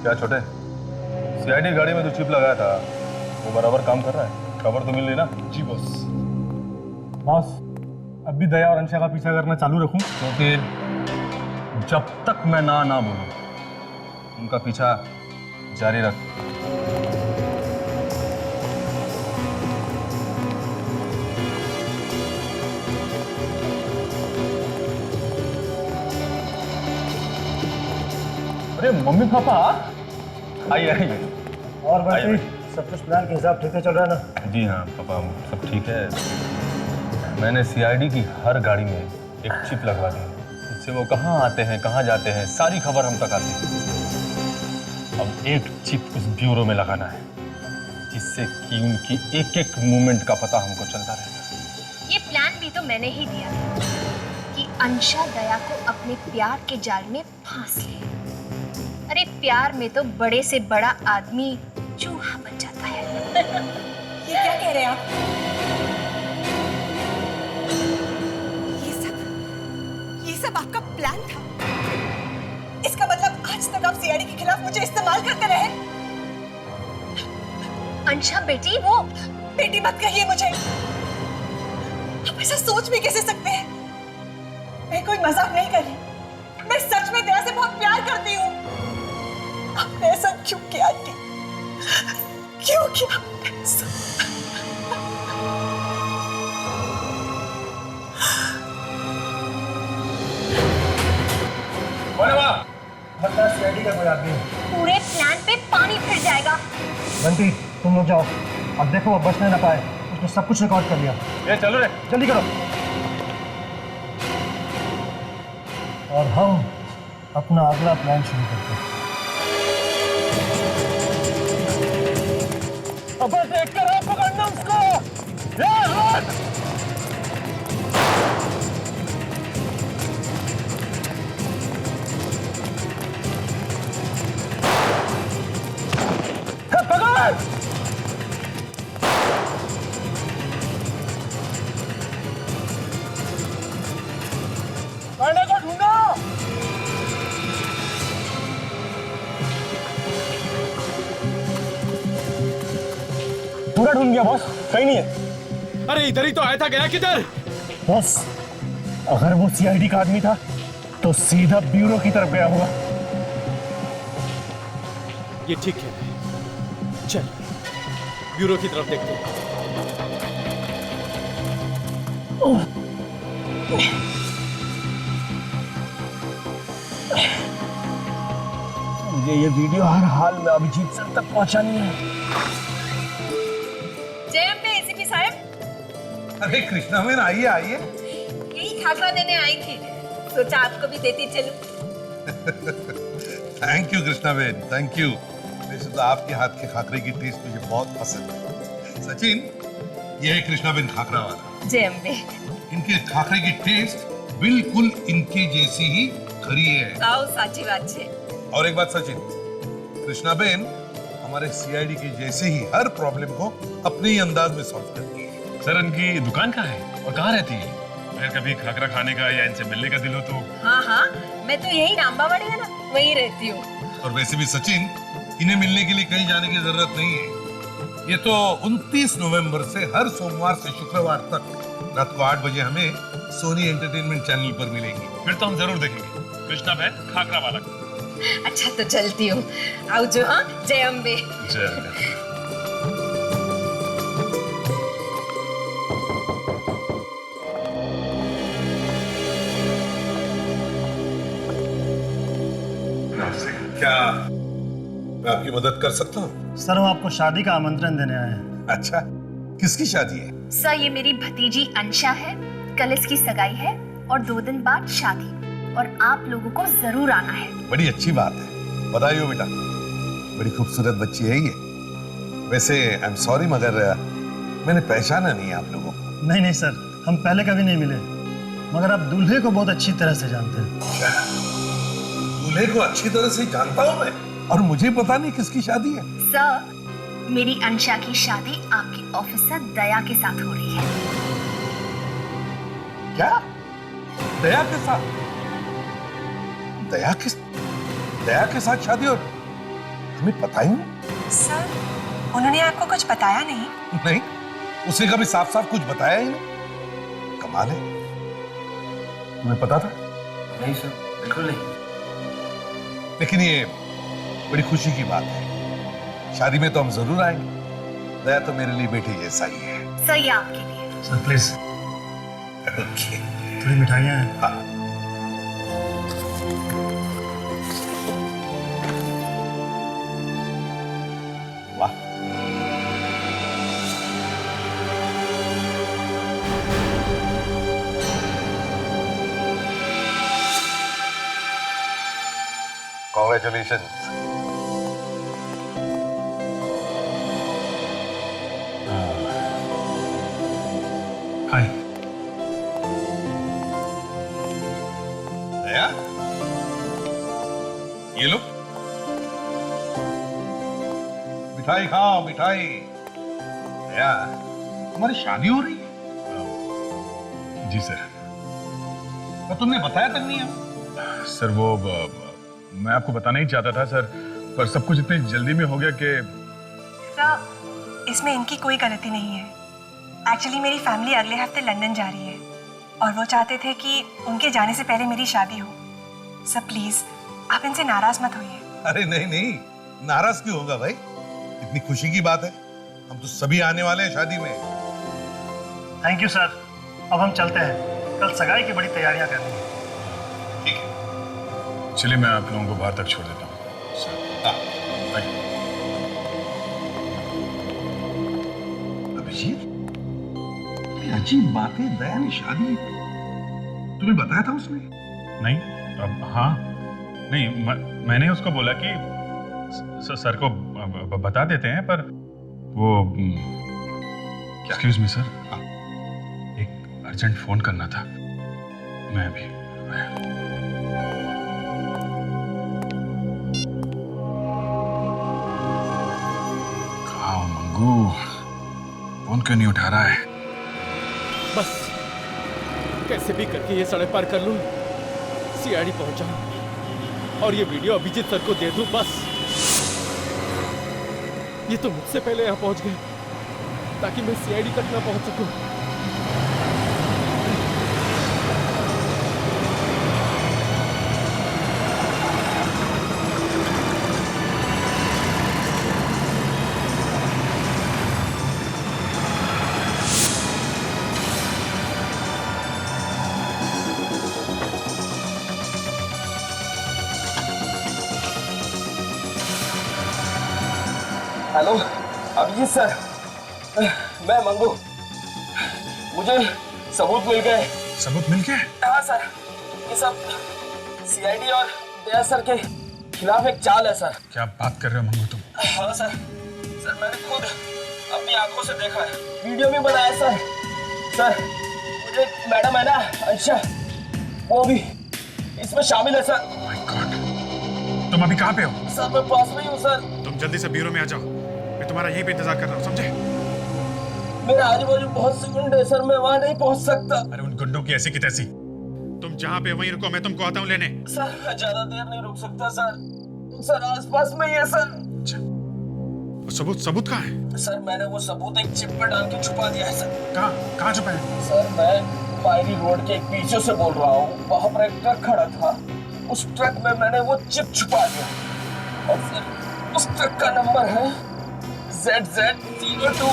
क्या छोटे, सीआईडी गाड़ी में जो चिप लगाया था वो बराबर काम कर रहा है? खबर तो मिल रही ना? जी बॉस। बॉस, अब भी दया और अंशा का पीछा करना चालू रखूं? तो फिर जब तक मैं ना बोलूं उनका पीछा जारी रख। अरे मम्मी पापा, आइए आइए। और बंटी, सब कुछ प्लान के हिसाब ठीक से चल रहा है ना? जी हाँ पापा, सब ठीक है। मैंने सीआईडी की हर गाड़ी में एक चिप लगवा दी है, जिससे वो कहाँ आते हैं कहाँ जाते हैं सारी खबर हम तक आती है। अब एक चिप उस ब्यूरो में लगाना है जिससे कि उनकी एक एक मूवमेंट का पता हमको चलता रहेगा। ये प्लान भी तो मैंने ही दिया था कि अंशा दया को अपने प्यार के जाल में फांस ले। अरे प्यार में तो बड़े से बड़ा आदमी चूहा बन जाता है। ये क्या कह रहे हैं आप? ये सब आपका प्लान था? इसका मतलब आज तक आप सीआईडी के खिलाफ मुझे इस्तेमाल करते रहे? अंशा बेटी, वो बेटी मत कहिए मुझे। आप ऐसा सोच भी कैसे सकते हैं? मैं कोई मजाक नहीं कर रही। मैं सच में दया से बहुत प्यार करती हूँ। आपने ऐसा क्यों किया आंटी? क्यों किया ऐसा? बता, सीआईडी का कोई आदमी है? पूरे प्लान पे पानी फिर जाएगा। बंटी, तुम लोग जाओ। अब देखो वो बचने ना पाए। उसने सब कुछ रिकॉर्ड कर लिया। ये चलो रे, जल्दी करो। और हम अपना अगला प्लान शुरू करते हैं। अबे देख कर आप पकड़ना उसको। पकड़ को ढूंढो। पूरा ढूंढ गया बॉस, कहीं नहीं है। अरे इधर ही तो आया था, गया किधर? बॉस, अगर वो सीआईडी का आदमी था तो सीधा ब्यूरो की तरफ गया होगा। ये ठीक है, चल ब्यूरो की तरफ देखते हैं। मुझे ये वीडियो हर हाल में अभिजीत सर तक पहुंचानी है। जय अम्बे एसीपी साहब। अरे कृष्णा मैन, आइए आइए। यही खाखरा देने आई थी, सोचा आपको भी देती चलूं। Thank you Krishna man, thank you. वैसे तो आपके हाथ के खाकरे की टेस्ट मुझे बहुत पसंद है। सचिन, ये है कृष्णा मैन खाकरा वाला। जय अम्बे। इनके खाकरे की टेस्ट बिल्कुल इनके जैसी ही खरी है। आओ साची बात छे। और एक बात सचिन, कृष्णा बेन हमारे सीआईडी के जैसे ही हर प्रॉब्लम को अपने ही अंदाज में सॉल्व करती है। सर इनकी दुकान कहाँ है और कहाँ रहती है? अगर कभी खाकरा खाने का या इनसे मिलने का दिल हो तो। हाँ, मैं तो यही रामबावाड़ी है ना, वहीं रहती हूँ। और वैसे भी सचिन, इन्हें मिलने के लिए कहीं जाने की जरूरत नहीं है। ये तो 29 नवंबर से हर सोमवार से शुक्रवार तक रात को 8 बजे हमें सोनी एंटरटेनमेंट चैनल पर मिलेंगी। फिर तो हम जरूर देखेंगे कृष्णा बहन खाकरा वाला। अच्छा तो चलती हूँ। आओ जो। हाँ, जय अम्बे। जय। क्या मैं आपकी मदद कर सकता हूँ? सर, हम आपको शादी का आमंत्रण देने आए हैं। अच्छा, किसकी शादी है? सर, ये मेरी भतीजी अंशा है। कल इसकी सगाई है और 2 दिन बाद शादी, और आप लोगों को जरूर आना है। बड़ी अच्छी बात है, बधाई हो बेटा। बड़ी खूबसूरत बच्ची है ये। वैसे आई एम सॉरी, मगर मैंने पहचाना नहीं आप लोगों को। नहीं नहीं सर, हम पहले कभी नहीं मिले, मगर आप दूल्हे को बहुत अच्छी तरह से जानते हैं। दूल्हे को अच्छी तरह से जानता हूँ मैं, और मुझे पता नहीं किसकी शादी है। सर, मेरी अंशा की शादी आपकी ऑफिसर दया के साथ हो रही है। क्या? दया के साथ? दया के साथ शादी? और तुम्हें पता ही नहीं? सर, उन्होंने आपको कुछ बताया नहीं? नहीं, उसने कभी साफ साफ कुछ बताया ही नहीं। कमाल है। तुम्हें पता था? नहीं सर, बिल्कुल नहीं। लेकिन ये बड़ी खुशी की बात है। शादी में तो हम जरूर आएंगे। दया तो मेरे लिए बेटे जैसा ही है। सर, ये आपके लिए। Sir please, okay. थोड़ी मिठाइयाँ हैं। हाँ। वाह, कॉन्ग्रेचुलेशन। हाय। दया, ये लो मिठाई खाओ, मिठाई। दया, तुम्हारी शादी हो रही है? जी सर। तो तुमने बताया तक नहीं है? सर वो मैं आपको बताना ही चाहता था सर, पर सब कुछ इतनी जल्दी में हो गया कि सर, इसमें इनकी कोई गलती नहीं है। एक्चुअली मेरी फैमिली अगले हफ्ते लंदन जा रही है और वो चाहते थे कि उनके जाने से पहले मेरी शादी हो। सर प्लीज, आप इनसे नाराज मत होइए। अरे नहीं नहीं, नाराज क्यों होगा भाई? इतनी खुशी की बात है। हम तो सभी आने वाले हैं शादी में। Thank you sir. अब हम चलते हैं, कल सगाई की बड़ी तैयारियां करनी है। ठीक है। चलिए मैं आप लोगों को बाहर तक छोड़ देता हूँ सर। हाँ। Thank you. अभिजीत, अजीब बात है, दया ने शादी तुम्हें बताया था उसने? नहीं, अब हाँ नहीं, मैंने उसको बोला कि सर को बता देते हैं, पर वो एक्सक्यूज मी सर, एक अर्जेंट फोन करना था। मैं अभी आया। कहाँ हो मंगू? फोन क्यों नहीं उठा रहा है? बस कैसे भी करके ये सड़क पार कर लूं, सीआईडी पहुंच जाऊं और ये वीडियो अभिजीत सर को दे दूं। बस ये तो मुझसे पहले यहां पहुंच गए ताकि मैं सीआईडी तक ना पहुंच सकूं। हेलो अभिजीत सर, मैं मंगू। मुझे सबूत मिल गए। सबूत मिल गए? हाँ सर, ये सब सीआईडी और दया सर के खिलाफ एक चाल है सर। क्या बात कर रहे हो मंगू तुम? हाँ सर, सर मैंने खुद अपनी आंखों से देखा है, वीडियो भी बनाया सर। सर मुझे मैडम है ना अंशा, वो भी इसमें शामिल है सर। माय गॉड, तुम अभी कहाँ पे हो? सर मैं पास में ही हूँ सर। तुम जल्दी से ब्यूरो में आ जाओ, मैं तुम्हारा यहीं पे इंतजार कर रहा हूँ, समझे? मेरे आजू बाजू बहुत से गुंडे हैं सर, मैं वहाँ नहीं पहुँच सकता। अरे उन गुंडों की ऐसी की तैसी, तुम जहाँ पे वहीं रुको, मैं तुमको आता हूँ लेने। सर मैं ज्यादा देर नहीं रुक सकता सर। सर आसपास में ही है सर। सबूत कहाँ है? सर मैंने वो सबूत एक चिप पे डाल के छुपा दिया है सर। कहाँ छुपा है? सर मैं पायरी रोड के एक पीछे से बोल रहा हूँ, वहाँ पर एक ट्रक खड़ा था, उस ट्रक में मैंने वो चिप छुपा दिया और फिर उस ट्रक का नंबर है ZZ02।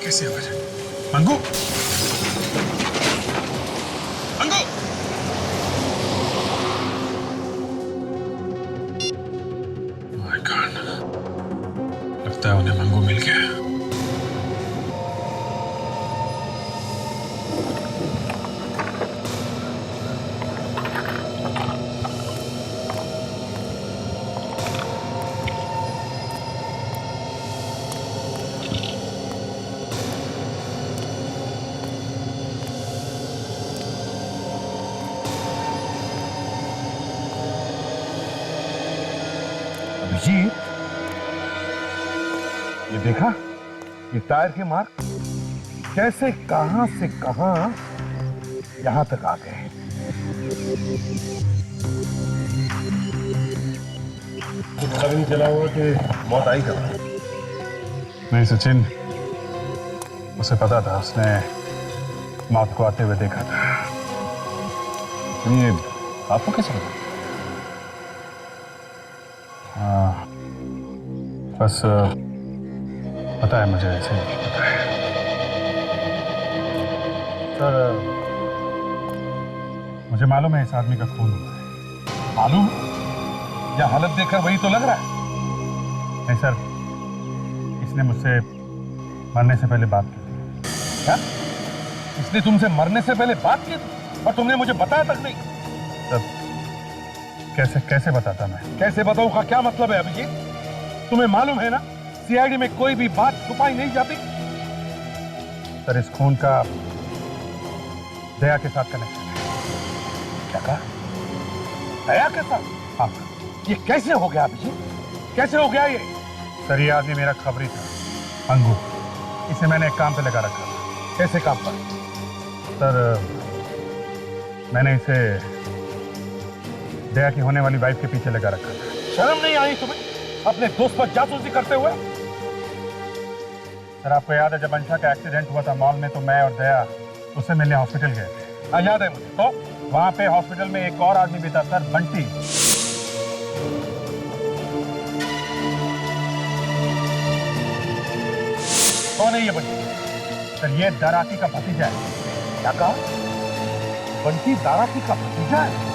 कैसे आवाज है? मंगू, मंगू! माय गॉड, लगता है उन्हें मंगू मिल गया। अभिजीत, ये देखा, ये टायर के मार्क कैसे कहां से कहां यहां तक आ गए। पता भी नहीं चला हुआ कि मौत आई कब। नहीं सचिन, उसे पता था, उसने मौत को आते हुए देखा था। ये आपको कैसे पता? हाँ, बस पता है मुझे, ऐसे ही पता है। सर, मुझे मालूम है इस आदमी का खून हुआ है। मालूम? या हालत देखकर वही तो लग रहा है। नहीं सर, इसने मुझसे मरने से पहले बात की थी। क्या? इसने तुमसे मरने से पहले बात की थी और तुमने मुझे बताया तक नहीं? सर, कैसे कैसे बताता मैं? कैसे बताऊं का क्या मतलब है अभिजीत? तुम्हें मालूम है ना, सीआईडी में कोई भी बात छुपाई नहीं जाती। सर, इस खून का दया के साथ कनेक्शन है। क्या कहा? दया के साथ? हाँ ये कैसे हो गया अभिजीत? कैसे हो गया ये? सर, ये आदमी मेरा खबरी था, अंगू। इसे मैंने एक काम पे लगा रखा था। कैसे काम पर? सर, मैंने इसे दया की होने वाली वाइफ के पीछे लगा रखा था। शर्म नहीं आई तुम्हें अपने दोस्त पर जासूसी करते हुए? सर, आपको याद है जब अंशा का एक्सीडेंट हुआ था मॉल में, तो मैं और दया उससे मिलने हॉस्पिटल गए थे। हाँ, याद है मुझे। तो वहां पे हॉस्पिटल में एक और आदमी भी था सर, बंटी। कौन है ये बंटी? सर, ये दराकी का भतीजा है। क्या कहा? बंटी दाराकी का भतीजा है?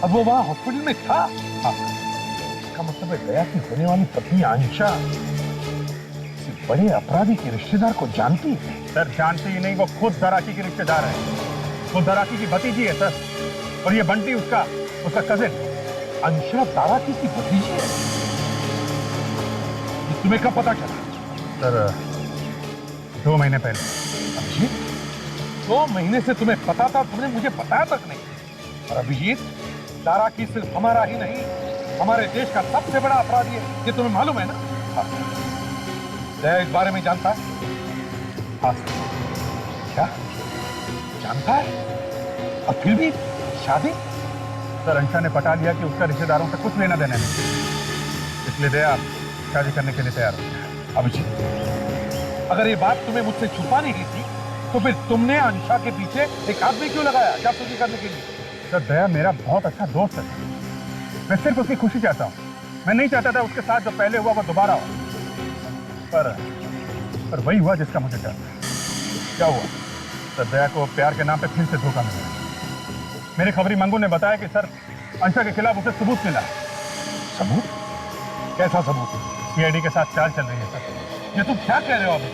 अब वो वहां हॉस्पिटल में था? हाँ। इसका मतलब है दया की होने वाली पत्नी आंशा किसी बड़े अपराधी के रिश्तेदार को जानती है। सर, जानती ही नहीं, वो खुद दराकी की रिश्तेदार है। वो दराकी की भतीजी है सर, और ये बंटी उसका कजिन। अंशा दाराकी की भतीजी है? ये तुम्हें कब पता चला? सर, 2 महीने पहले। अभिजीत, 2 महीने से तुम्हें पता था, तुमने मुझे बताया तक नहीं। और अभिजीत, दाराकी सिर्फ हमारा ही नहीं, हमारे देश का सबसे बड़ा अपराधी है, ये तुम्हें मालूम है ना? हाँ। दया इस बारे में जानता है? हाँ सर। क्या जानता है? और फिर भी शादी? सर, अंशा ने पटा लिया कि उसका रिश्तेदारों से कुछ लेना देना नहीं, इसलिए दया शादी करने के लिए तैयार हो गया। अभिजीत, अगर ये बात तुम्हें मुझसे छुपानी ही थी, तो फिर तुमने अंशा के पीछे एक आदमी क्यों लगाया जासूसी करने के लिए? सर, दया मेरा बहुत अच्छा दोस्त है। मैं सिर्फ उसकी खुशी चाहता हूँ। मैं नहीं चाहता था उसके साथ जो पहले हुआ वो दोबारा हो। पर वही हुआ जिसका मुझे डर था। क्या हुआ? सर, दया को प्यार के नाम पे फिर से धोखा मिला। मेरे खबरी मंगू ने बताया कि सर, अंशा के खिलाफ उसे सबूत मिला। सबूत? कैसा सबूत? सीआईडी के साथ चाल चल रही है सर। ये तुम क्या कह रहे हो अभी?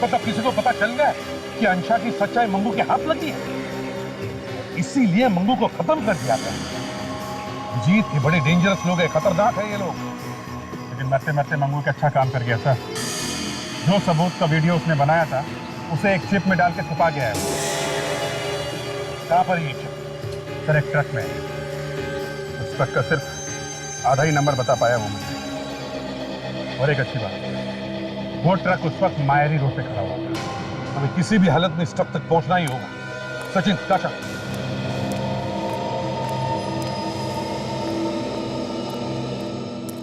मतलब किसी को पता चल गया कि अंशा की सच्चाई मंगू के हाथ लगी है, इसीलिए मंगू को खत्म कर दिया गया। जीत के बड़े डेंजरस लोग हैं, खतरनाक है ये लोग। लेकिन मरते मरते मंगू के अच्छा काम कर गया सर। जो सबूत का वीडियो उसने बनाया था, उसे एक चिप में डाल के छुपा गया है। कहां पर ये चिप? सर, एक ट्रक में। उस ट्रक का सिर्फ आधा ही नंबर बता पाया वो मुझे। और एक अच्छी बात, वो ट्रक उस वक्त मायरी रोड पे खड़ा हुआ था। हमें किसी भी हालत में इस ट्रक तक पहुंचना ही होगा। सचिन, चाचा,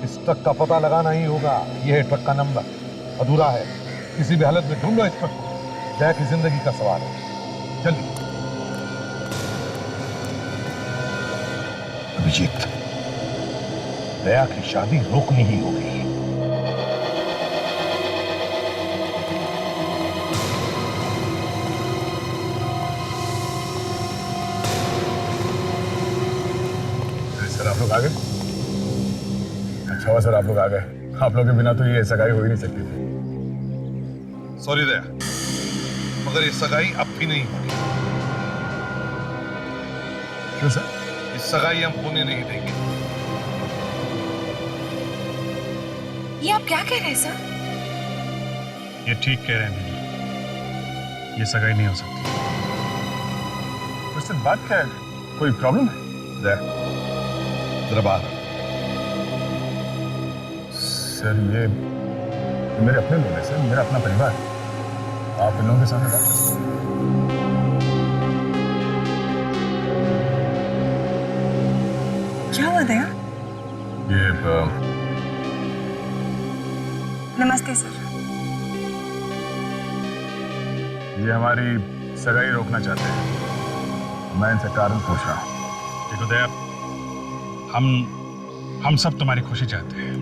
इस ट्रक का पता लगाना ही होगा। यह है ट्रक का नंबर, अधूरा है। किसी भी हालत में ढूंढो इस ट्रक को। दया की जिंदगी का सवाल है। चलिए। अभिजीत, दया की शादी रोकनी ही होगी। सर, आप लोग आ गए? अच्छा हुआ सर आप लोग आ गए। आप लोगों के बिना तो ये सगाई हो ही नहीं सकती थी। सॉरी दया, मगर ये सगाई अब भी नहीं होगी। क्यों सर? इस सगाई हम होने नहीं देंगे। ये आप क्या कह रहे हैं सर? ये ठीक कह रहे हैं दीदी, ये सगाई नहीं हो सकती। उससे बात क्या है? कोई प्रॉब्लम है? दया, जरा बाहर। सर, ये मेरे अपने लोग हैं सर, मेरा अपना परिवार है। आप इन लोगों के सामने बात कर सकते हैं। क्या हुआ दया? ये नमस्ते सर। ये हमारी सगाई रोकना चाहते हैं। मैं इनसे कारण पूछ रहा हूँ। देखो दया, हम सब तुम्हारी खुशी चाहते हैं,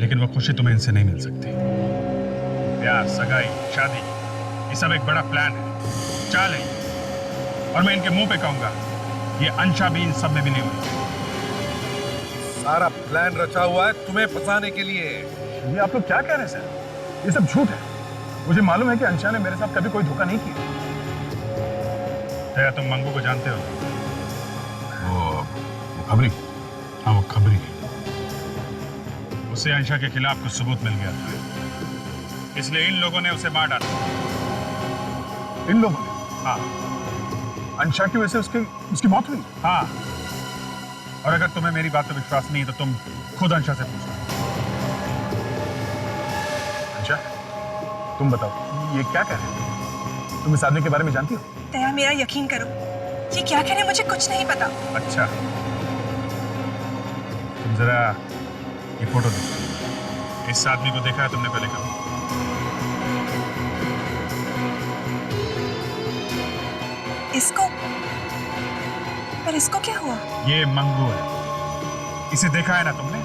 लेकिन वो खुशी तुम्हें इनसे नहीं मिल सकती। प्यार, सगाई, शादी, ये सब एक बड़ा प्लान है, चाल है। और मैं इनके मुंह पे कहूंगा, ये अंशा भी इन सब में भी नहीं हुई। सारा प्लान रचा हुआ है तुम्हें फंसाने के लिए। ये आप लोग क्या कह रहे हैं सर? ये सब झूठ है। मुझे मालूम है कि अंशा ने मेरे साथ कभी कोई धोखा नहीं किया। दया, तुम मंगू को जानते हो? वो खबरी? हाँ, वो खबरी। उसे अंशा के खिलाफ कुछ सबूत मिल गया था, इसलिए इन लोगों ने उसे मार डाला। इन लोगों ने? हाँ, अंशा की वजह से उसकी मौत हुई। हाँ, और अगर तुम्हें मेरी बात पर विश्वास नहीं है तो तुम खुद अंशा से पूछो। अंशा, तुम बताओ, ये क्या कह रहे हो? तुम इस आदमी के बारे में जानती हो? दया, मेरा यकीन करो, ये क्या कह रहे हैं मुझे कुछ नहीं पता। अच्छा, तुम जरा ये फोटो देखो। इस आदमी को देखा है तुमने पहले कभी? इसको? पर इसको क्या हुआ? ये मंगू है। इसे देखा है ना तुमने?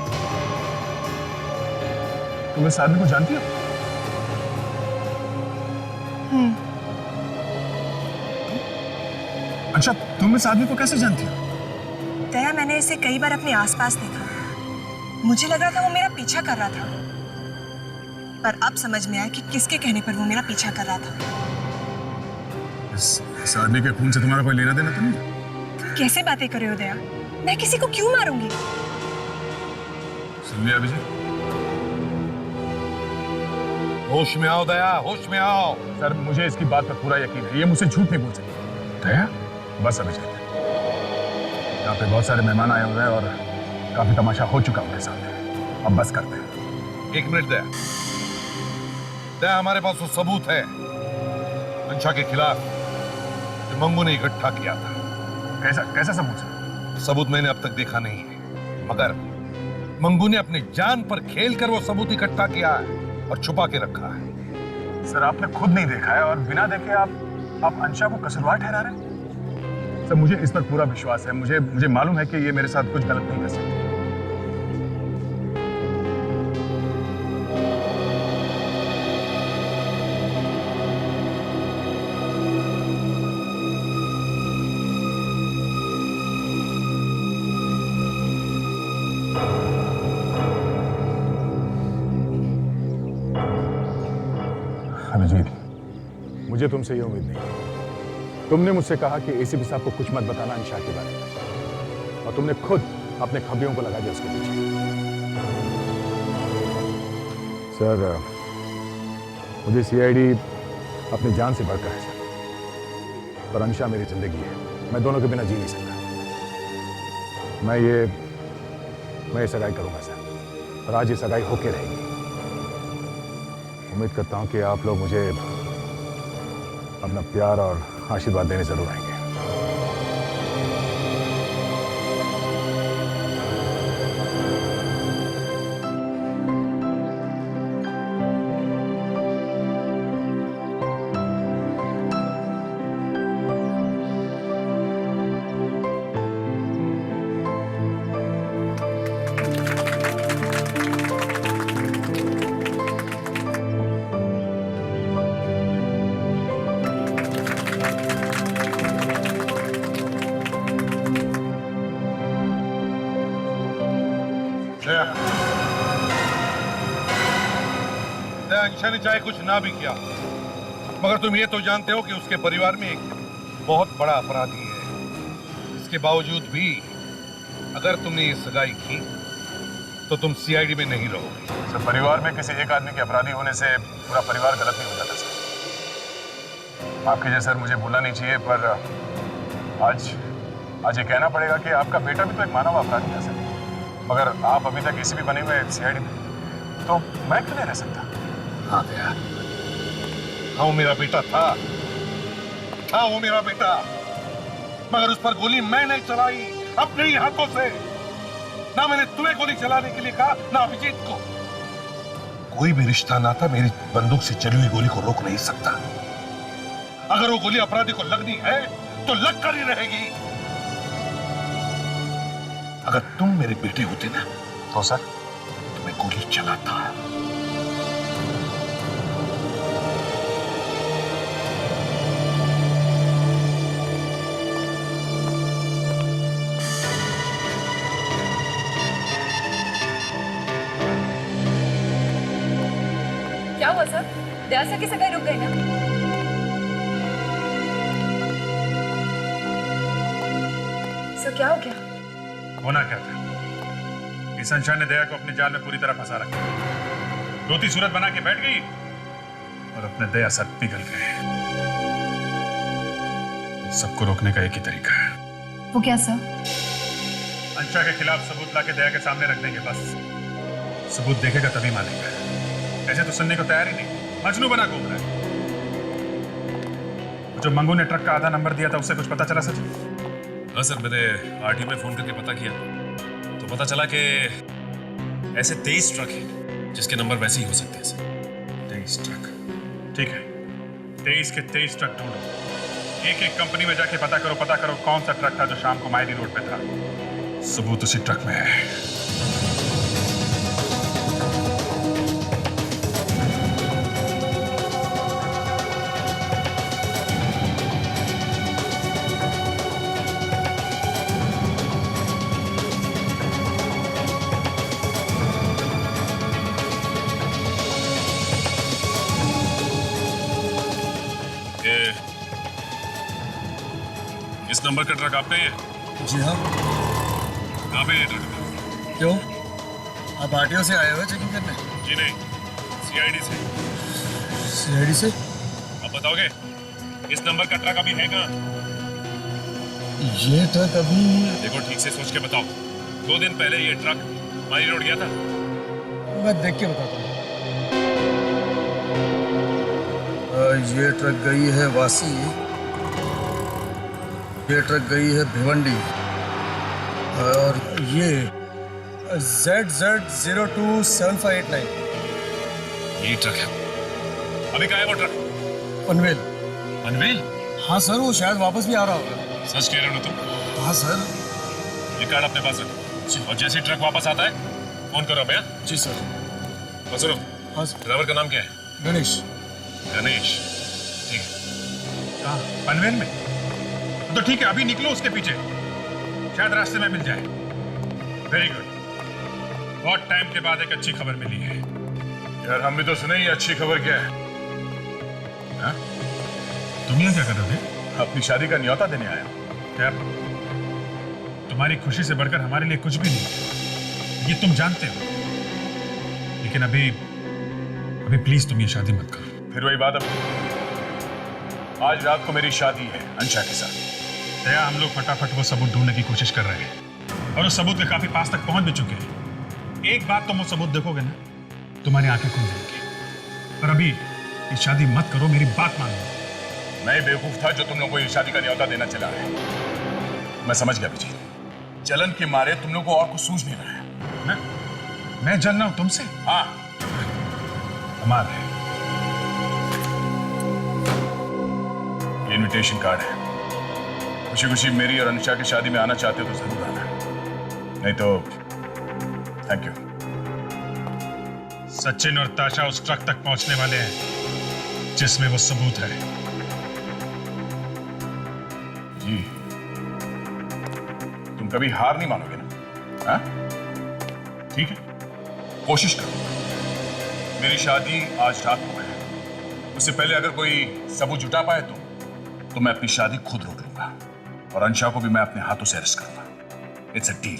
तुम इस आदमी को जानती हो? अच्छा, तुम इस आदमी को कैसे जानती हो? दया, मैंने इसे कई बार अपने आसपास देखा। मुझे लग रहा था वो मेरा पीछा कर रहा था, पर अब समझ में आया कि किसके कहने पर वो मेरा पीछा कर रहा था। इस आदमी के खून से तुम्हारा कोई लेना देना तो नहीं? तुम कैसे बातें कर रहे हो दया? मैं किसी को क्यों मारूंगी? सुन लिया विजय? होश में आओ दया, होश में आओ। सर, मुझे इसकी बात पर पूरा यकीन है। ये मुझसे झूठ नहीं बोल सकती। दया, बस अभी चलते। यहाँ पे बहुत सारे मेहमान आए हुए हैं और काफी तमाशा हो चुका उनके साथ। अब बस करते हैं। एक मिनट दया। दया, हमारे पास वो सबूत है अंशा के खिलाफ जो मंगू ने इकट्ठा किया था। कैसा सबूत? सबूत मैंने अब तक देखा नहीं है, मगर मंगू ने अपनी जान पर खेलकर वो सबूत इकट्ठा किया है और छुपा के रखा है। सर, आपने खुद नहीं देखा है और बिना देखे आप अंशा को कसूरवार ठहरा रहे हैं? सर, मुझे इस पर पूरा विश्वास है। मुझे मालूम है कि ये मेरे साथ कुछ गलत नहीं कर सकती। अभिजीत, मुझे तुमसे ये उम्मीद नहीं। तुमने मुझसे कहा कि एसीपी साहब को कुछ मत बताना अंशा के बारे में, और तुमने खुद अपने खबरियों को लगा दिया उसके पीछे। सर, मुझे सीआईडी अपनी जान से बढ़कर है सर, पर अंशा मेरी जिंदगी है। मैं दोनों के बिना जी नहीं सकता। मैं ये सगाई करूंगा सर, और आज ये सगाई होके रहेगी। उम्मीद करता हूं कि आप लोग मुझे अपना प्यार और आशीर्वाद देने जरूर आएंगे। अंशा ने चाहे कुछ ना भी किया, मगर तुम ये तो जानते हो कि उसके परिवार में एक बहुत बड़ा अपराधी है। इसके बावजूद भी अगर तुमने ये सगाई की तो तुम सीआईडी में नहीं रहोगे। सर, परिवार में किसी एक आदमी के अपराधी होने से पूरा परिवार गलत नहीं हो जाता सर। आपके जैसे सर मुझे भूलना नहीं चाहिए, पर आज ये कहना पड़ेगा कि आपका बेटा भी तो एक मानव अपराधी है सर। मगर आप अभी तक एसीपी बने हुए सीआईडी में, तो मैं क्यों नहीं रह सकता? हाँ दया, हाँ वो मेरा बेटा था, हाँ वो मेरा बेटा। मगर उस पर गोली मैंने चलाई अपने ही हाथों से। ना मैंने तुम्हें गोली चलाने के लिए कहा, ना अभिजीत को। कोई भी रिश्ता नाता मेरी बंदूक से चली हुई गोली को रोक नहीं सकता। अगर वो गोली अपराधी को लगनी है तो लग कर ही रहेगी। अगर तुम मेरे बेटे होते ना तो सर तुम्हें गोली चलाता। क्या हुआ सर? दया सर की सगाई रुक गई ना? सर क्या हो गया? होना क्या था? इस अंशा ने दया को अपने जाल में पूरी तरह फंसा रखा। रोती सूरत बना के बैठ गई और अपने दया सर पिघल गए। सबको रोकने का एक ही तरीका है। वो क्या सर? अंशा के खिलाफ सबूत लाके दया के सामने रख देंगे बस। सबूत देखेगा तभी मानेगा। ऐसे तो सुनने को तैयार ही नहीं, मजनू बना घूम रहा है। जो मंगू ने ट्रक का आधा नंबर दिया था उससे कुछ पता चला सच? हाँ सर, मैंने आरटी में फोन करके पता किया तो पता चला कि ऐसे 23 ट्रक हैं जिसके नंबर वैसे ही हो सकते हैं सर। 23 ट्रक, ठीक है। 23 के 23 ट्रक ढूंढो। एक एक कंपनी में जाके पता करो कौन सा ट्रक था जो शाम को मायरी रोड पे था। सबूत उसी ट्रक में है। इस नंबर का ट्रक आप पे है? जी हाँ। कहाँ पे है ट्रक? क्यों? आप आरटीओ से आए हुए चेकिंग करने? जी नहीं, सीआईडी से। सीआईडी से? अब बताओगे इस नंबर का ट्रक अभी है कहाँ? ये ट्रक अभी... देखो ठीक से सोच के बताओ। 2 दिन पहले ये ट्रक मायरी रोड गया था। मैं देख के बताता हूँ। ये ट्रक गई है वासी, ये ट्रक गई है भिवंडी, और ये ZZ027589 यही ट्रक है। अभी कहाँ है वो ट्रक? पनवेल। पनवेल? हाँ सर, वो शायद वापस भी आ रहा होगा। सच कह रहे हो ना तुम? हाँ सर। ये कार्ड अपने पास रखो और जैसे ही ट्रक वापस आता है फोन करो भैया। जी सर। और सुनो, हाँ सर। ड्राइवर का नाम क्या है? गणेश। गणेश, ठीक है। कहाँ? पनवेल में? तो ठीक है, अभी निकलो उसके पीछे, शायद रास्ते में मिल जाए। Very good. बहुत टाइम के बाद एक अच्छी खबर मिली है। यार हम भी तो सुने, ये अच्छी खबर क्या है? हाँ? तुम यहाँ क्या कर रहे थे? अपनी शादी का न्योता देने आया। क्या तुम्हारी खुशी से बढ़कर हमारे लिए कुछ भी नहीं, ये तुम जानते हो। लेकिन अभी प्लीज तुम ये शादी मत करो। फिर वही बात, अब आज रात को मेरी शादी है अंशा के साथ। दया, हम लोग फटाफट वो सबूत ढूंढने की कोशिश कर रहे हैं और उस सबूत के काफी पास तक पहुंच भी चुके हैं। एक बात तुम वो सबूत देखोगे ना, तुम्हारी आंखें खुल जाएंगी। पर अभी ये शादी मत करो, मेरी बात मान लो। मैं बेवकूफ था जो तुम लोगों को ये शादी का न्योता देना चला है। मैं समझ गया विजय, जलन के मारे तुम लोगों को और कुछ सूझ नहीं रहा है। मैं जल रहा हूं तुमसे? हाँ, कमाल है। ये इनविटेशन कार्ड है। खुशी खुशी मेरी और अनुषा की शादी में आना चाहते हो तो जरूर आना, नहीं तो थैंक यू। सचिन और ताशा उस ट्रक तक पहुंचने वाले हैं जिसमें वो सबूत है। जी, तुम कभी हार नहीं मानोगे ना? हाँ? ठीक है, कोशिश करो। मेरी शादी आज रात को है, उससे पहले अगर कोई सबूत जुटा पाए तो मैं अपनी शादी खुद रोक लूंगा और अंशा को भी मैं अपने हाथों से अरेस्ट करूंगा। It's a deal.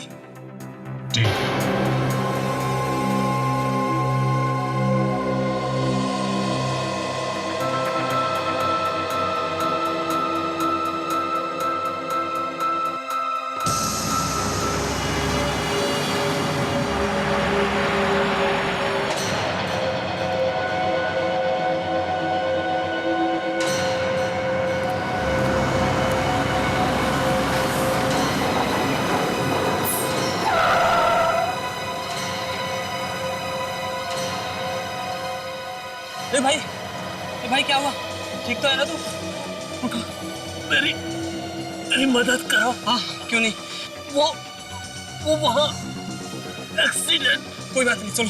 भाई क्या हुआ? ठीक तो है ना तू? उठो, मेरी मदद करो। हाँ, क्यों नहीं? वो वहाँ एक्सीडेंट। कोई बात नहीं, चलो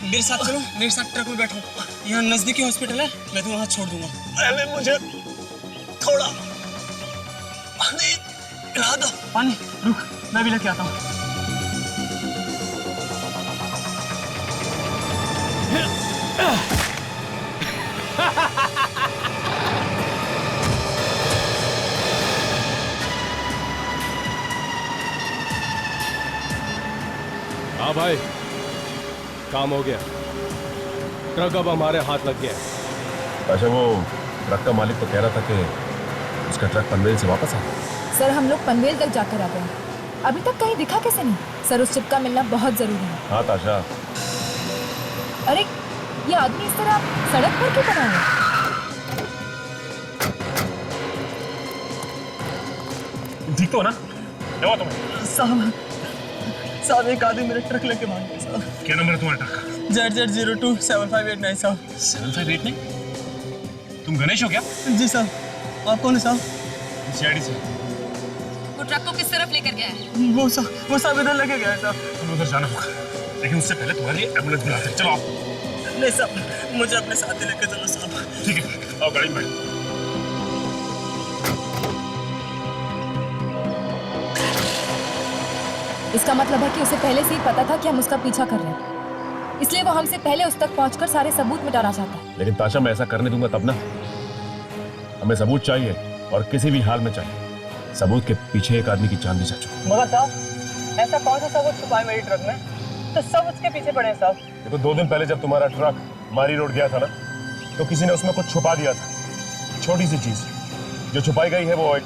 मेरे साथ चलो, मेरे साथ ट्रक में बैठो। यहाँ नजदीकी हॉस्पिटल है, मैं तुम्हें वहाँ छोड़ दूंगा। पहले मुझे थोड़ा पानी पिला दो। पानी? रुक, मैं भी लेके आता हूँ। हाँ भाई, काम हो गया। ट्रक अब हमारे हाथ लग गया है। अच्छा, वो ट्रक का मालिक तो कह रहा था कि उसका ट्रक पनवेल से वापस आ गया। सर हम लोग पनवेल तक जाकर आ गए, अभी तक कहीं दिखा कैसे नहीं? सर उस चिप का मिलना बहुत जरूरी है। हाँ ताशा, अरे ये आदमी इस तरह सड़क पर क्यों पड़ा है? ठीक तो हो ना? क्या हुआ तुम्हें? साहब एक आदमी मेरा ट्रक लेके भाग गया साहब। क्या नंबर है तुम्हारे ट्रक का? ZZ027589 साहब। 7589? तुम गणेश हो क्या? जी साहब। आप कौन है साहब? CID से। वो ट्रक को किस तरफ लेकर गया है? वो साहब इधर लेके गया है साहब। तुम्हें उधर जाना होगा, लेकिन उससे पहले तुम्हारी एम्बुलेंस बुलाते हैं। चलो आओ। नहीं साहब, मुझे अपने साथ ही लेके चलो साहब। ठीक है, आओ गाड़ी में बैठो। इसका मतलब है कि उसे पहले से ही पता था कि हम उसका पीछा कर रहे हैं, इसलिए वो हमसे पहले उस तक पहुंचकर सारे सबूत मिटाना चाहता है। लेकिन ताशा, मैं ऐसा करने दूंगा तब ना। हमें सबूत चाहिए, और किसी भी हाल में चाहिए। सबूत के पीछे एक आदमी की जान भी जा चुकी। मगर साहब, ऐसा कौन सा सबूत छुपा है मेरी ट्रक में? तो सब उसके पीछे पड़े हैं साहब। देखो, 2 दिन पहले जब तुम्हारा ट्रक मारी रोड गया था ना, तो किसी ने उसमें कुछ छुपा दिया था। छोटी सी चीज जो छुपाई गई है वो एक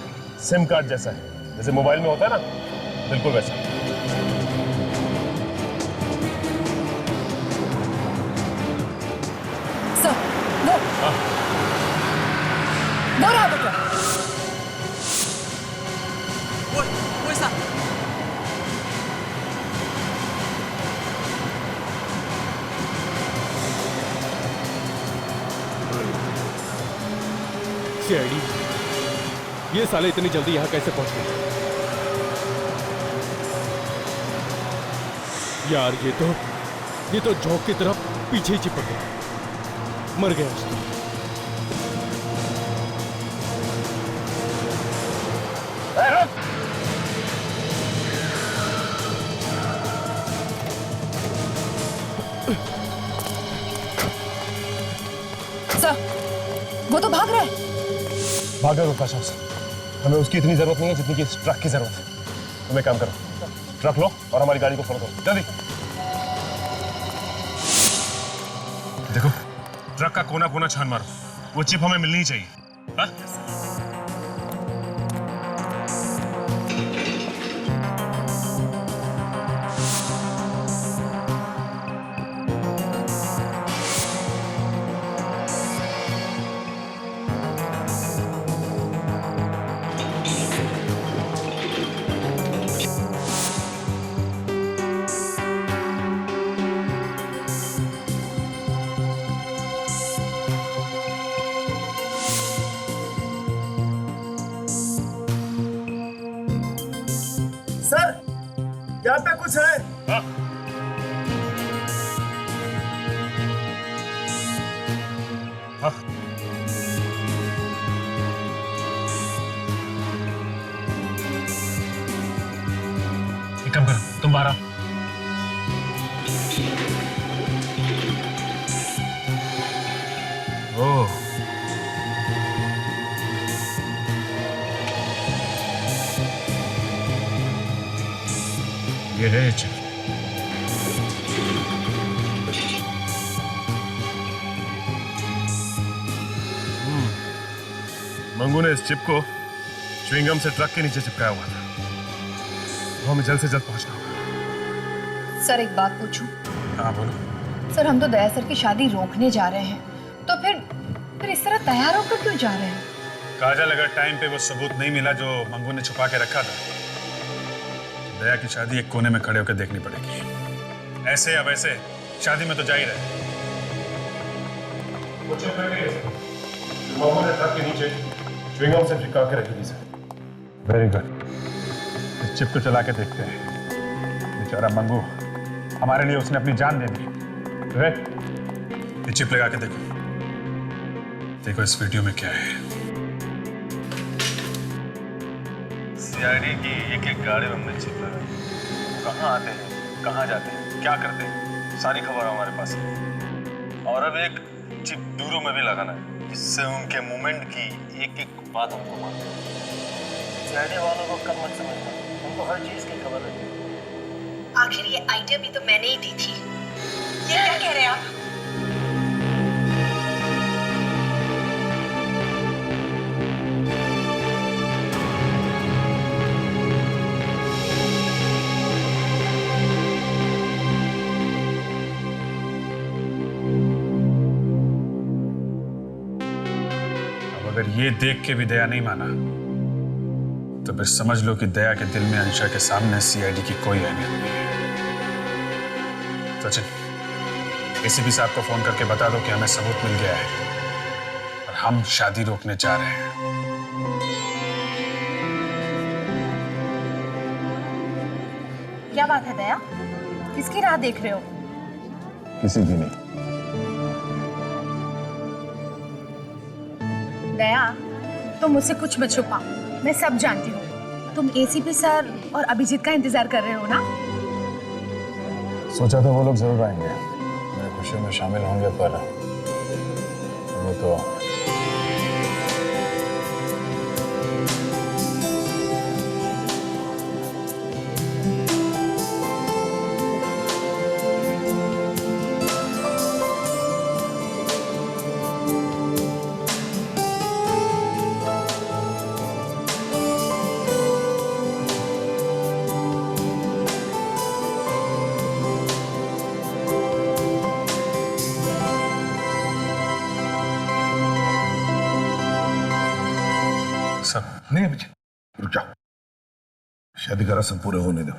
सिम कार्ड जैसा है, जैसे मोबाइल में होता है ना, बिल्कुल वैसा। सर वो रहा वो ट्रक। वो साहब। CID, ये साले इतनी जल्दी यहाँ कैसे पहुंच गए? यार ये तो झोंक की तरफ पीछे ही चिपक गया, मर गया उसको। सर वो तो भाग रहा है। भागा रुका से। हमें उसकी इतनी जरूरत नहीं है जितनी कि इस ट्रक की जरूरत है। तुम एक काम करो, ट्रक लो और हमारी गाड़ी को फॉलो करो, जल्दी। देखो, ट्रक का कोना कोना छान मारो, वो चिप हमें मिलनी चाहिए। हाँ? सर, यहाँ पे कुछ है। हाँ? हाँ? एक काम करो, तुम बाहर आओ। ओह, ये है चिप। मंगू ने इस चिप को च्युइंगम से ट्रक के नीचे चिपकाया हुआ था। तो हमें जल्द से जल्द पहुंचना होगा। सर एक बात पूछूं? हाँ बोलो। सर हम तो दया सर की शादी रोकने जा रहे हैं, तो फिर इस तरह तैयार होकर क्यों जा रहे हैं? काजल, अगर टाइम पे वो सबूत नहीं मिला जो मंगू ने छुपा के रखा था, तो दया की शादी एक कोने में खड़े होकर देखनी पड़ेगी। ऐसे या वैसे शादी में तो जा ही रहे। कुछ पहले मोहम्मद ने ट्रक के नीचे च्युइंगम से चिपका के रखी थी सर। Very good. इस चिप को चला के देखते हैं। बेचारा मंगू, हमारे लिए उसने अपनी जान दे दी। ये चिप लगा के देखो, देखो इस वीडियो में क्या है। सीआईडी की एक एक गाड़ी में हमने चिप लगाई। कहाँ आते हैं, कहाँ जाते हैं, क्या करते हैं, सारी खबर हमारे पास है। और अब एक चिप दूरों में भी लगाना है, जिससे उनके मूवमेंट की एक एक बात हमको मालूम है। सीआईडी वालों को कब मत समझना, उनको हर चीज की खबर रहती है। आखिर ये आइडिया भी तो मैंने ही दी थी। ये क्या कह रहे हैं आप? अब अगर ये देख के भी दया नहीं माना तो फिर समझ लो कि दया के दिल में अंशा के सामने सीआईडी की कोई अहमियत नहीं है। सचिन, एसीपी साहब को फोन करके बता दो कि हमें सबूत मिल गया है और हम शादी रोकने जा रहे हैं। क्या बात है दया? किसकी राह देख रहे हो? किसी की नहीं। दया, तुम मुझसे कुछ मत छुपा, मैं सब जानती हूँ। तुम एसीपी सर और अभिजीत का इंतजार कर रहे हो ना? सोचा तो वो लोग जरूर आएंगे, मेरे खुशियों में शामिल होंगे, पर वो तो नहीं अभी रुक जाओ, शादी का रस्म पूरे होने दो,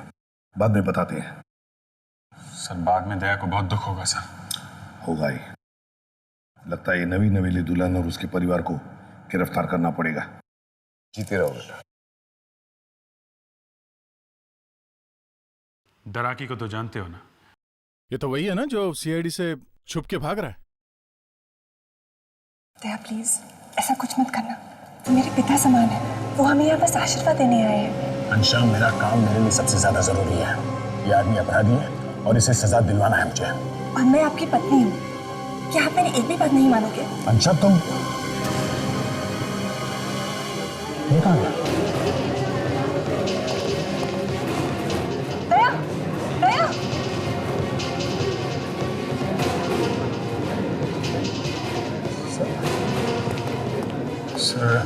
बाद में बताते हैं। सर, बाद में दया को बहुत दुख होगा सर। होगा ही। लगता है ये नवी नवेली दुल्हन और उसके परिवार को गिरफ्तार करना पड़ेगा। जीते रहो बेटा। डराकी को तो जानते हो ना? ये तो वही है ना जो सीआईडी से छुप के भाग रहा है। दया प्लीज ऐसा कुछ मत करना, वो मेरे पिता समान है, वो हमें यहाँ बस आशीर्वाद देने आए हैं। अंशा, मेरा काम मेरे लिए सबसे ज्यादा जरूरी है। ये आदमी अपराधी है और इसे सजा दिलवाना है मुझे। और मैं आपकी पत्नी हूँ, क्या आप मेरी एक भी बात नहीं मानोगे? अंशा, तुम ये कहाँ गया? दया, दया। सर,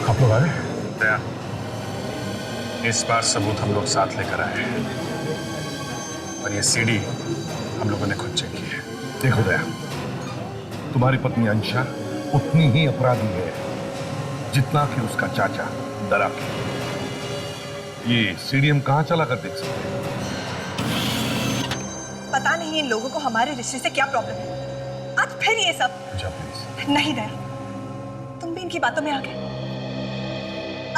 आप लोग आ गए? दया, इस बार सबूत हम लोग साथ लेकर आए हैं और ये सीडी हम लोगों ने खुद चेक की है। देखो दया, तुम्हारी पत्नी अंशा उतनी ही अपराधी है जितना कि उसका चाचा डराकी। ये सीडी हम कहाँ चला कर देख सकते हैं? पता नहीं इन लोगों को हमारे रिश्ते से क्या प्रॉब्लम है, आज फिर ये सब। जा प्लीज। नहीं दया, तुम भी इनकी बातों में आ गए।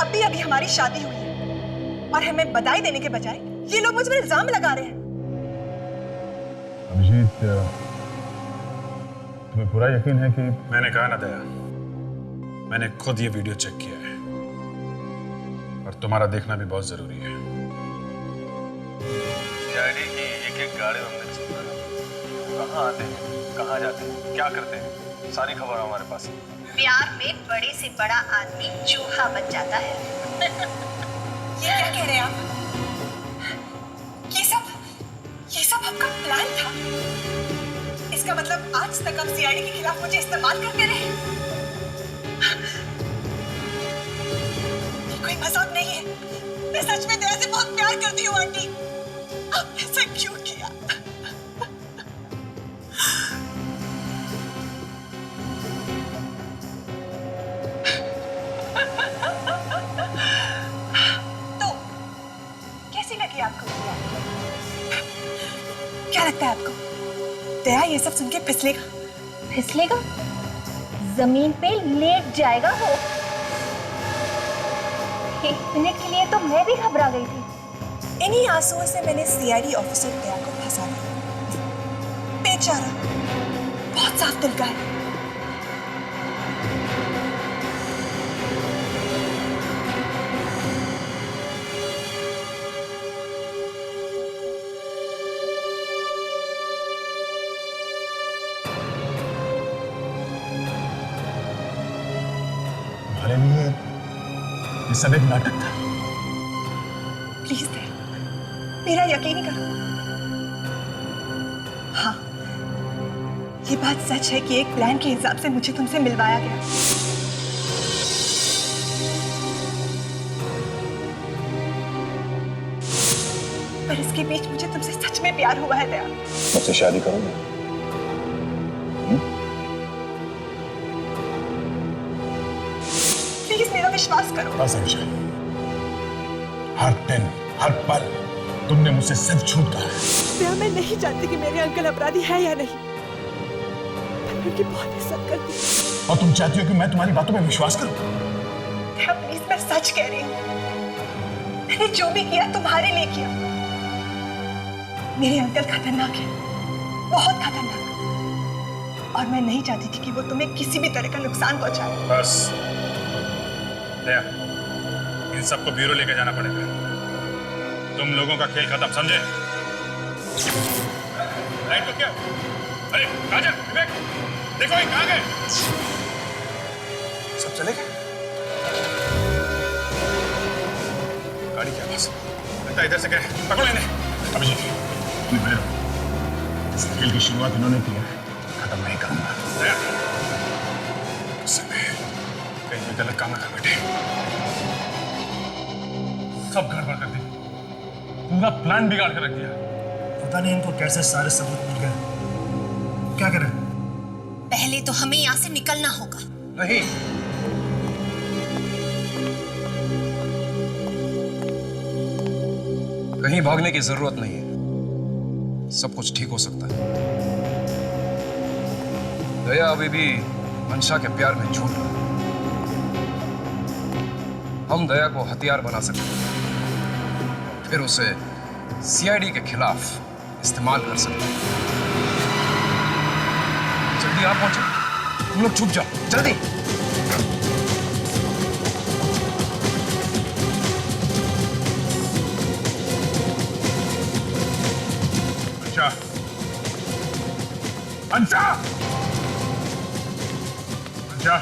अभी अभी हमारी शादी हुई है और हमें बधाई देने के बजाय ये लोग मुझ पर इल्जाम लगा रहे हैं। अभिजीत, तुम्हें पूरा यकीन है कि मैंने कहा ना दया, मैंने खुद ये वीडियो चेक किया है और तुम्हारा देखना भी बहुत जरूरी है। सीआईडी की एक एक गाड़ी में हमने चिप लगाई। कहाँ आते हैं, कहाँ जाते हैं, क्या करते हैं, सारी खबर हमारे पास है। प्यार में बड़े से बड़ा आदमी चूहा बन जाता है। ये क्या कह रहे हैं आप? ये सब आपका प्लान था? इसका मतलब आज तक आप सीआईडी के खिलाफ मुझे इस्तेमाल करते रहे? ये कोई मजाक नहीं है, मैं सच में दया से बहुत प्यार करती हूँ आंटी। आपने ऐसा क्यों किया? तो कैसी लगी आपको? क्या लगता है आपको, दया ये सब सुन के फिसलेगा? फिसलेगा? जमीन पे लेट जाएगा वो। एक मिनट के लिए तो मैं भी घबरा गई थी। इन्हीं आंसुओं से मैंने सीआईडी ऑफिसर दया को फंसा दिया। बेचारा बहुत साफ दिल का है। तुम्हारे लिए ये सब एक नाटक था। प्लीज दया, मेरा यकीन करो। हाँ, ये बात सच है कि एक प्लान के हिसाब से मुझे तुमसे मिलवाया गया। पर इसके बीच मुझे तुमसे सच में प्यार हुआ है दया। मुझसे शादी करोगे? प्लीज मेरा विश्वास करो। बस अंशा, हर दिन हर पल तुमने मुझसे सच झूठ कहा है। दया, मैं नहीं जानती कि मेरे अंकल अपराधी है या नहीं, मैं उनकी बहुत इज्जत करती हूँ। और तुम चाहती हो कि मैं तुम्हारी बातों में विश्वास करूं? दया प्लीज, मैं सच कह रही हूँ। मैंने जो भी किया तुम्हारे लिए किया। मेरे अंकल खतरनाक है, बहुत खतरनाक, और मैं नहीं चाहती थी कि वो तुम्हें किसी भी तरह का नुकसान पहुंचाए। बस दया, इन सबको ब्यूरो लेके जाना पड़ेगा। तुम लोगों का खेल खत्म, समझे? लाइट तो क्या? अरे राजन, विवेक, देखो ये कहाँ गए? सब चले गए? गाड़ी क्या बस? लगता है इधर से गए। पकड़ो इन्हें। अभिजीत, तुम बड़े हो। इस खेल की शुरुआत इन्होंने की है, खत्म नहीं करूंगा। दया, उस समय कहीं भी गलत काम न कर बैठे। सब गड़बड़ कर दी, पूरा प्लान बिगाड़ कर रख दिया। पता नहीं इनको कैसे सारे सबूत मिल गए। क्या करें? पहले तो हमें यहाँ से निकलना होगा। नहीं, कहीं भागने की जरूरत नहीं है, सब कुछ ठीक हो सकता है। दया अभी भी मंशा के प्यार में झूठ रहा है। हम दया को हथियार बना सकते हैं, फिर उसे सीआईडी के खिलाफ इस्तेमाल कर सकते हैं। जल्दी आप पहुंचो, तुम लोग छुप जाओ, जल्दी। अंशा, अंशा, अंशा,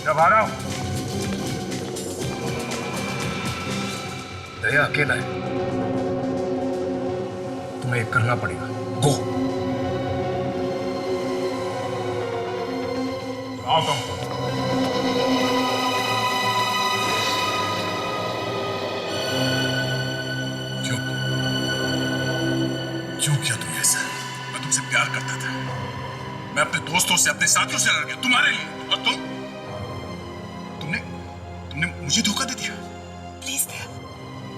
जब आ रहा हूं। दया अकेला है, तुम्हें एक करना पड़ेगा। गो। आओ तुम। क्यों क्यों किया तुमने ऐसा? मैं तुमसे प्यार करता था, मैं अपने दोस्तों से, अपने साथियों से लड़ गया तुम्हारे लिए, और तुमने मुझे धोखा दे दिया। प्लीज दया,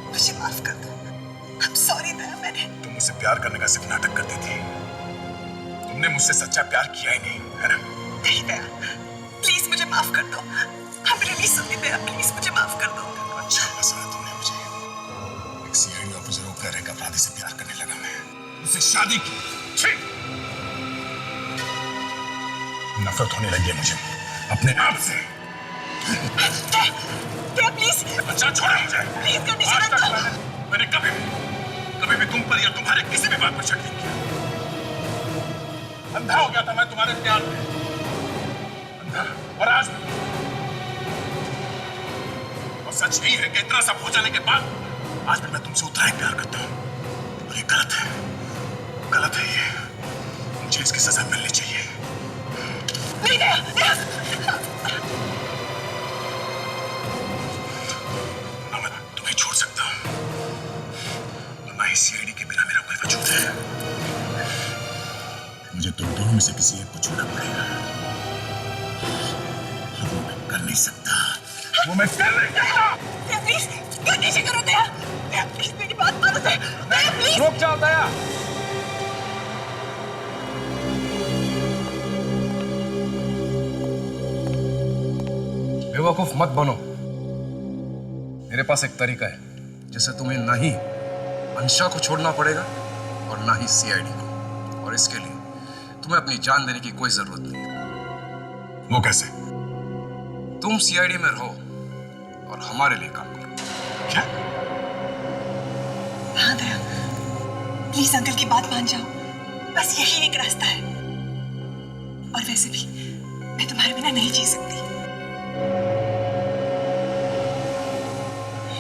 मुझे माफ कर दो। I'm sorry दया, मैंने तुम मुझसे प्यार करने का सिर्फ नाटक करती थी, तुमने मुझसे सच्चा प्यार किया ही नहीं, है ना? नहीं दया, प्लीज मुझे माफ कर दो। I'm really sorry Daya, please मुझे माफ कर दो। अच्छा फंसाया तुमने मुझे। एक सीआईडी ऑफिसर होकर एक अपराधी से प्यार करने लगा मैं, उससे शादी की। छी! नफरत होने लगी है मुझे अपने आप से। दया प्लीज, अच्छा छोड़ो मुझे। प्लीज कंडीशन आज तक दो। मैंने कभी भी तुम पर या तुम्हारे किसी भी बात पर शक नहीं किया। अंधा हो गया था मैं तुम्हारे प्यार में, अंधा। और आज भी। और सच यही है कि इतना सब हो जाने के बाद आज भी मैं तुमसे उतना ही प्यार करता हूं, और ये गलत है, गलत है ये। मुझे इसकी सजा मिलनी चाहिए। नहीं दया, दया। ना मैं तुम्हें छोड़ सकता हूं, और ना ही सीआईडी के बिना मेरा कोई वजूद है। मुझे तुम दोनों में से किसी एक को चुनना पड़ेगा, और वो मैं कर नहीं सकता। वो मैं कर नहीं सकता। दया प्लीज, कंडीशन करो दया। दया प्लीज मेरी बात मानो दया। दया प्लीज। रुक जाओ दया। बेवकूफ मत बनो। मेरे पास एक तरीका है जिससे तुम्हें ना ही अंशा को छोड़ना पड़ेगा और ना ही सीआईडी को, और इसके लिए तुम्हें अपनी जान देने की कोई जरूरत नहीं। वो कैसे? तुम सीआईडी में रहो और हमारे लिए काम करो। क्या? हाँ दया, प्लीज अंकल की बात मान जाओ, बस यही एक रास्ता है। और वैसे भी मैं तुम्हारे बिना नहीं जी सकती।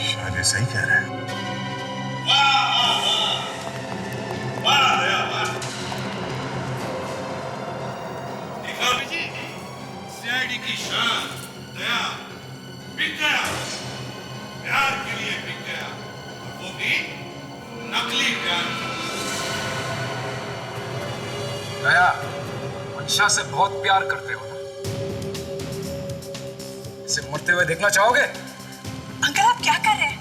शायद ये सही कह रहे हैं। सीआईडी की शान दया बिक गया, प्यार के लिए बिक गया, और वो भी नकली प्यार। दया, अंशा से बहुत प्यार करते हो ना? इसे मरते हुए देखना चाहोगे? अंकल आप क्या कर रहे हैं?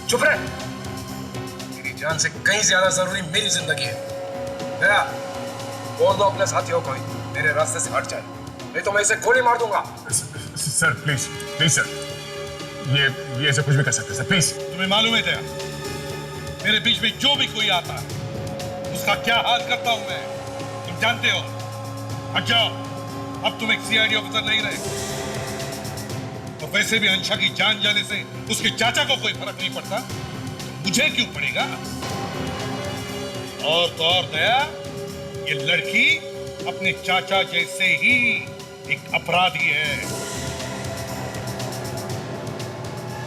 चुप रहे। मेरी जान से कहीं ज्यादा जरूरी मेरी जिंदगी है। दया, बोल दो अपने साथियों को मेरे रास्ते से हट जाए, नहीं तो मैं इसे गोली मार दूंगा। सर प्लीज प्लीज सर, ये ऐसे कुछ भी कर सकते सर, प्लीज। तुम्हें मालूम है दया, मेरे बीच में जो भी कोई आता है उसका क्या हाल करता हूं मैं, तुम जानते हो। हट जाओ, अब तुम एक सीआईडी ऑफिसर नहीं रहे। और वैसे भी अंशा की जान जाने से उसके चाचा को कोई फर्क नहीं पड़ता, तो मुझे क्यों पड़ेगा? और तो और दया, ये लड़की अपने चाचा जैसे ही एक अपराधी है।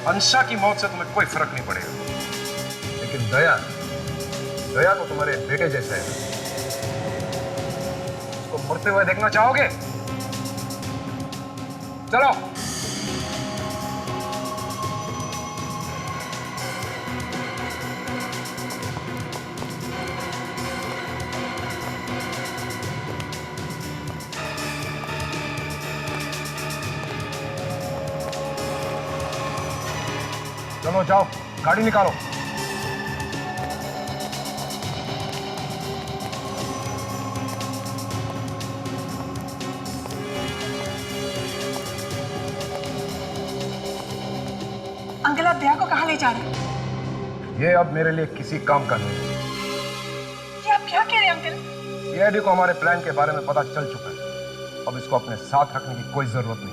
अंशा की मौत से तुम्हें कोई फर्क नहीं पड़ेगा, लेकिन दया तो तुम्हारे बेटे जैसे है। उसको मरते हुए देखना चाहोगे? चलो। चलो जाओ, गाड़ी निकालो। अंकल आप दया को कहाँ ले जा रहे हैं? ये अब मेरे लिए किसी काम का नहीं है। ये आप क्या कह रहे हैं अंकल? सीआईडी को हमारे प्लान के बारे में पता चल चुका है, अब इसको अपने साथ रखने की कोई जरूरत नहीं।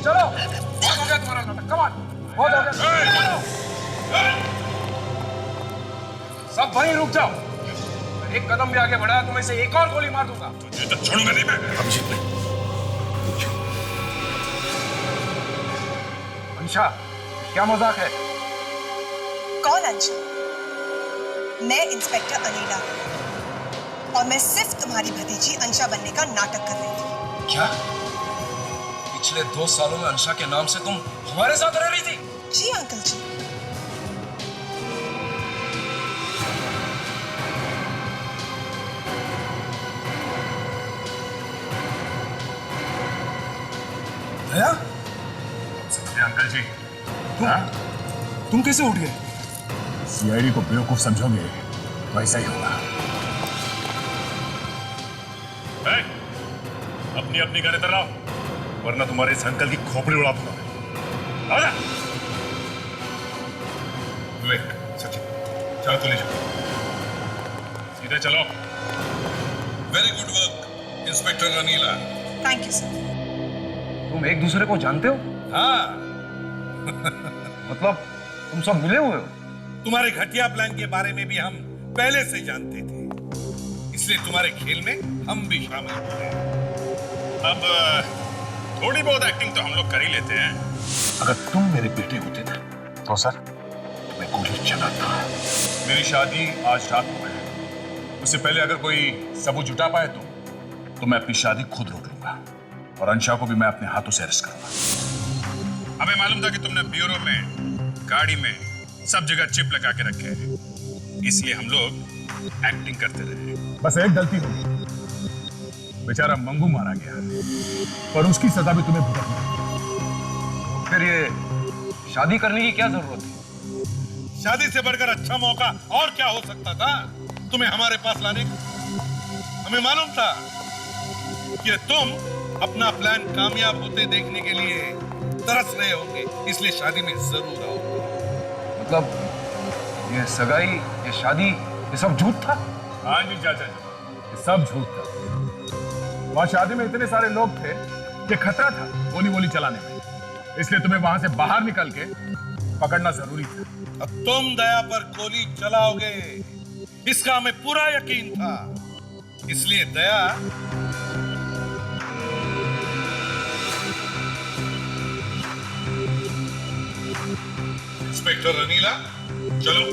चलो, बहुत हो गया तुम्हारा नाटक, कम ऑन, बहुत हो गया। सब वहीं रुक जाओ। एक कदम भी आगे बढ़ाया तो मैं इसे एक और गोली मार दूंगा। तुझे तो छोड़ूंगा नहीं मैं। अभिजीत नहीं। अंशा, क्या मजाक है? कौन अंशा? मैं इंस्पेक्टर अनीला और मैं सिर्फ तुम्हारी भतीजी अंशा बनने का नाटक कर रही थी। क्या? पिछले 2 सालों में अंशा के नाम से तुम हमारे साथ रह रही थी? जी अंकल जी। दया? अंकल जी, तुम कैसे उठ गए? सीआईडी को बेवकूफ समझोगे तो ऐसा ही होगा। अपनी अपनी गाड़ी इधर लाओ, वरना तुम्हारे इस अंकल की खोपड़ी उड़ा दूंगा। आजा। विवेक, सचिन, चलो तो ले जाओ, सीधे चलो। Very good work inspector Anila. Thank you sir. तुम एक दूसरे को जानते हो? हाँ। मतलब तुम सब मिले हुए हो? तुम्हारे घटिया प्लान के बारे में भी हम पहले से जानते थे, इसलिए तुम्हारे खेल में हम भी शामिल हो गए। अब थोड़ी बहुत एक्टिंग तो हम लोग कर ही लेते हैं। अगर तुम मेरे बेटे होते ना तो सर मैं गोली चलाता, मेरी शादी आज रात को है। उससे पहले अगर कोई सबूत जुटा पाए तो मैं अपनी शादी खुद रोक लूंगा और अंशा को भी मैं अपने हाथों से अरेस्ट करूंगा। हमें मालूम था कि तुमने ब्यूरो में, गाड़ी में, सब जगह चिप लगा के रखे हैं, इसलिए हम लोग एक्टिंग करते रहे। बस एक गलती हुई, बेचारा मंगू मारा गया और उसकी सजा भी तुम्हें भुगतनी है। फिर ये शादी करने की क्या जरूरत है? शादी से बढ़कर अच्छा मौका और क्या हो सकता था तुम्हें हमारे पास लाने का? हमें मालूम था कि तुम अपना प्लान कामयाब होते देखने के लिए तरस रहे होंगे, इसलिए शादी में जरूर आओगे। मतलब ये सगाई, ये शादी, ये सब झूठ था? हाँ जी चाचा जी, ये सब झूठ था। वहां शादी में इतने सारे लोग थे कि खतरा था गोली वोली चलाने में, इसलिए तुम्हें वहां से बाहर निकल के पकड़ना जरूरी था। अब तुम दया पर गोली चलाओगे इसका हमें पूरा यकीन था, इसलिए दया इंस्पेक्टर रनीला, चलो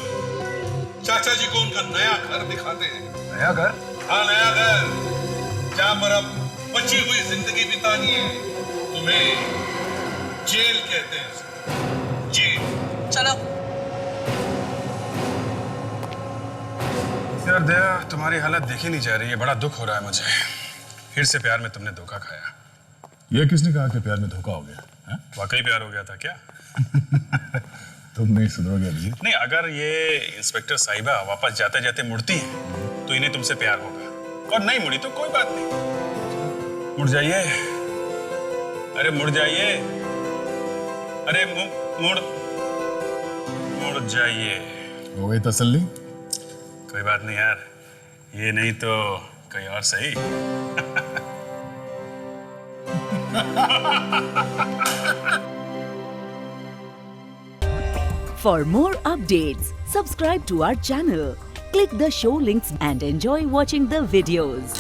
चाचा जी को उनका नया घर दिखाते हैं। नया घर? हाँ, नया घर, जहां पर अब बची हुई जिंदगी बितानी है। तुम्हें जेल कहते हैं, जेल। चलो। यार दया, तुम्हारी हालत देखी नहीं जा रही है, बड़ा दुख हो रहा है मुझे। फिर से प्यार में तुमने धोखा खाया। ये किसने कहा कि प्यार में धोखा हो गया? वाकई प्यार हो गया था क्या? तुम नहीं सुधरोगे अभी। नहीं, अगर ये इंस्पेक्टर साहिबा वापस जाते जाते मुड़ती है तो इन्हें तुमसे प्यार होगा, और नहीं मुड़ी तो कोई बात नहीं। मुड़ जाइए, अरे मुड़ जाइए, अरे मुड़ जाइए। हो गई तसल्ली? कोई बात नहीं यार, ये नहीं तो कहीं और सही। For more updates, subscribe to our channel, click the show links and enjoy watching the videos.